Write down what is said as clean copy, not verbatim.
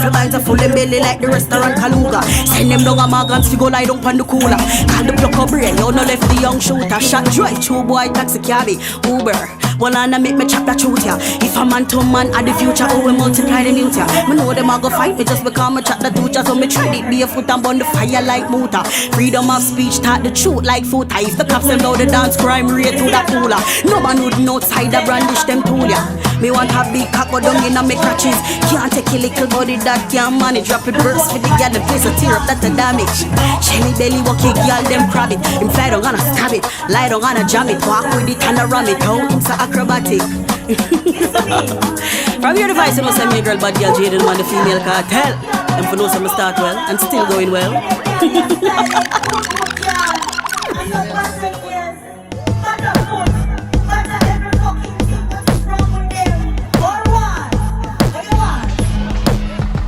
Rifle binds are full and belly like the restaurant Kaluga. Send them down a Morgans to go lie down on the cooler. Call the block up brain, you no left the young shooter. Shot drive, two boy taxi cabby, Uber. One and I make me chop the truth, yeah. If a man to man at the future, oh, we multiply the youth, yeah. Me know them a go fight me just because me chat the truth, so me tread it barefoot and burn the fire like motor. Freedom of speech, talk the truth like footer. If the cops them know the dance crime rate to the cooler. No man would know outside the brandish them tool, yeah. Me want a big cock go down in a me crutches. Can't take a little body that can't manage. Drop it burst for the girl, the place a tear up, that's the damage. Shelly belly walkie girl, them crab it. Him fly down and stab it, lie down and jam it. Walk with it and ram it, how it's a acrobatic. From your device, you must send me a girl, bad girl, Jaden, man, the female cartel. Them for know some start well and still going well.